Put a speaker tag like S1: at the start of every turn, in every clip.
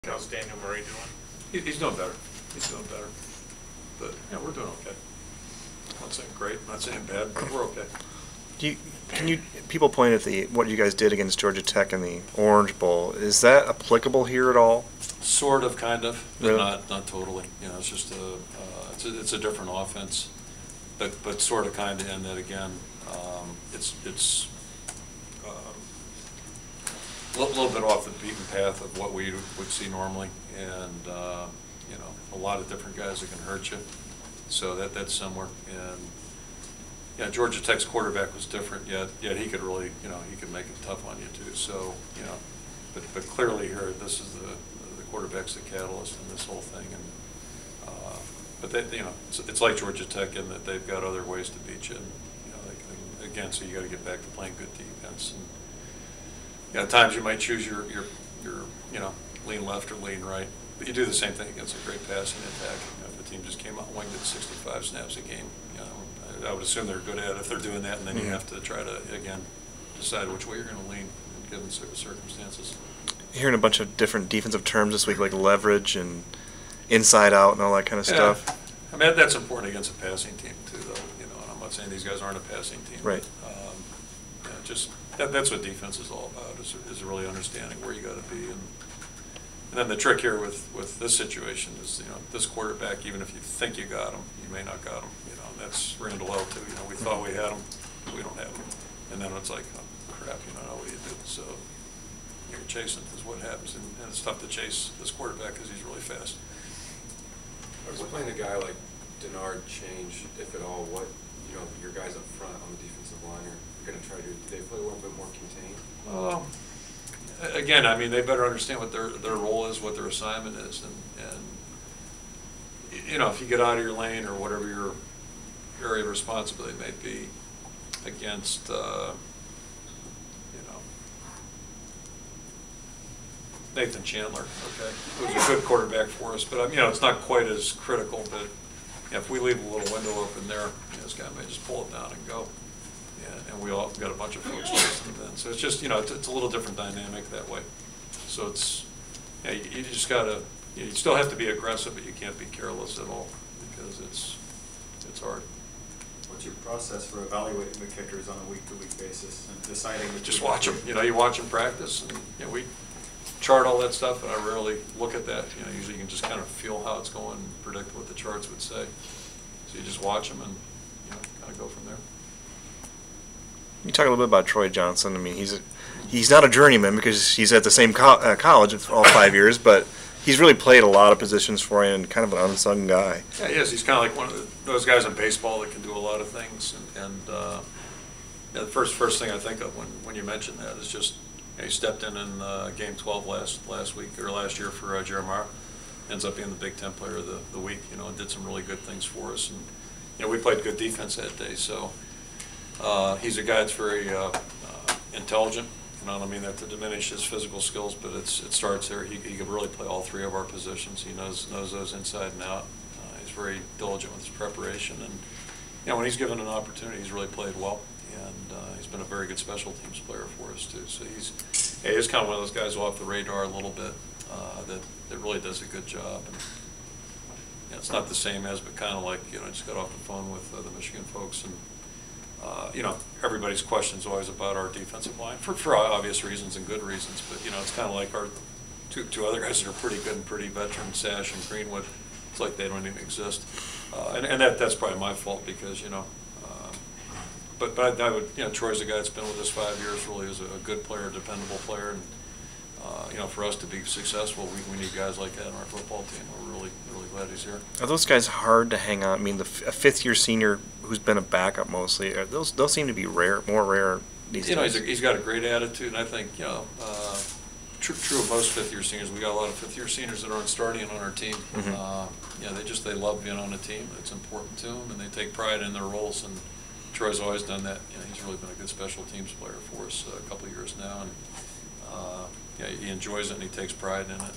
S1: How's Daniel Murray doing?
S2: He's doing better. He's doing better. But yeah, we're doing okay. I'm not saying great, I'm not saying bad, but we're okay.
S3: People point at what you guys did against Georgia Tech in the Orange Bowl. Is that applicable here at all?
S2: Sort of, kind of, but
S3: really?
S2: not totally. You know, it's just it's a different offense, but sort of, kind of. In that again, it's a little bit off the beaten path of what we would see normally, and you know, a lot of different guys that can hurt you. So that's similar. And yeah, Georgia Tech's quarterback was different, yet he could really, you know, he could make it tough on you too. So, you know, but clearly here, this is the quarterback's the catalyst in this whole thing. And but they, you know, it's like Georgia Tech in that they've got other ways to beat you. And, you know, again, so you got to get back to playing good defense. And yeah, at times you might choose your you know, lean left or lean right, but you do the same thing against a great passing attack. You know, if a team just came out and winged it 65 snaps a game, you know, I would assume they're good at it if they're doing that, and then you have to try to, again, decide which way you're going to lean given certain circumstances.
S3: Hearing a bunch of different defensive terms this week, like leverage and inside out and all that kind of stuff.
S2: I mean, that's important against a passing team too, though. You know, and I'm not saying these guys aren't a passing team.
S3: Right.
S2: Yeah, just that's what defense is all about, is really understanding where you got to be. And then the trick here with this situation is, you know, this quarterback, even if you think you got him, you may not got him. You know, and that's Randall L. too. You know, we thought we had him, we don't have him, and then it's like, oh, crap, you don't know what you do. So you're chasing is what happens, and it's tough to chase this quarterback because he's really fast.
S4: Does playing a guy like Denard change, if at all, what, you know, your guys up front on the defensive line are going to try to do? Do they play a little bit more contained?
S2: Again, I mean, they better understand what their role is, what their assignment is, and you know, if you get out of your lane or whatever your area of responsibility may be against, you know, Nathan Chandler, okay, who's a good quarterback for us, but you know, it's not quite as critical. But you know, if we leave a little window open there, you know, this guy may just pull it down and go. And we all got a bunch of folks chasing them then. So it's just, you know, it's a little different dynamic that way. So it's, yeah, you just got to, you still have to be aggressive, but you can't be careless at all because it's hard.
S5: What's your process for evaluating the kickers on a week-to-week basis and deciding?
S2: Just watch them. You know, you watch them practice, and you know, we chart all that stuff, and I rarely look at that. You know, usually you can just kind of feel how it's going and predict what the charts would say. So you just watch them and, you know, kind of go from there.
S3: You talk a little bit about Troy Johnson. I mean, he's not a journeyman because he's at the same college for all 5 years, but he's really played a lot of positions for you and kind of an unsung guy.
S2: Yeah, he is. He's kind of like one of those guys in baseball that can do a lot of things. And yeah, the first thing I think of when you mention that is just, you know, he stepped in game 12 last week or last year for Jeremiah. Ends up being the Big Ten Player of the week. You know, and did some really good things for us. And you know, we played good defense that day, so. He's a guy that's very intelligent. You know, I don't mean that to diminish his physical skills, but it starts there. He can really play all three of our positions. He knows those inside and out. He's very diligent with his preparation, and you know, when he's given an opportunity, he's really played well. And he's been a very good special teams player for us too. So he's kind of one of those guys off the radar a little bit that really does a good job. And you know, it's not the same as, but kind of like, you know, I just got off the phone with the Michigan folks, and you know, everybody's questions always about our defensive line for obvious reasons and good reasons. But you know, it's kind of like our two other guys that are pretty good and pretty veteran, Sash and Greenwood. It's like they don't even exist, and that's probably my fault because, you know. But I would, you know, Troy's a guy that's been with us 5 years. Really is a good player, a dependable player, and you know, for us to be successful, we need guys like that on our football team. We're really glad he's here.
S3: Are those guys hard to hang on? I mean, a fifth-year senior who's been a backup mostly, those seem to be more rare these days.
S2: You know, he's got a great attitude, and I think, you know, true of most fifth-year seniors. We got a lot of fifth-year seniors that aren't starting on our team. Mm-hmm. Yeah, they love being on a team. It's important to them, and they take pride in their roles. And Troy's always done that. You know, he's really been a good special teams player for us a couple of years now, and yeah, he enjoys it and he takes pride in it. And,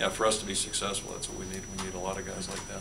S2: yeah, for us to be successful, that's what we need. We need a lot of guys like that.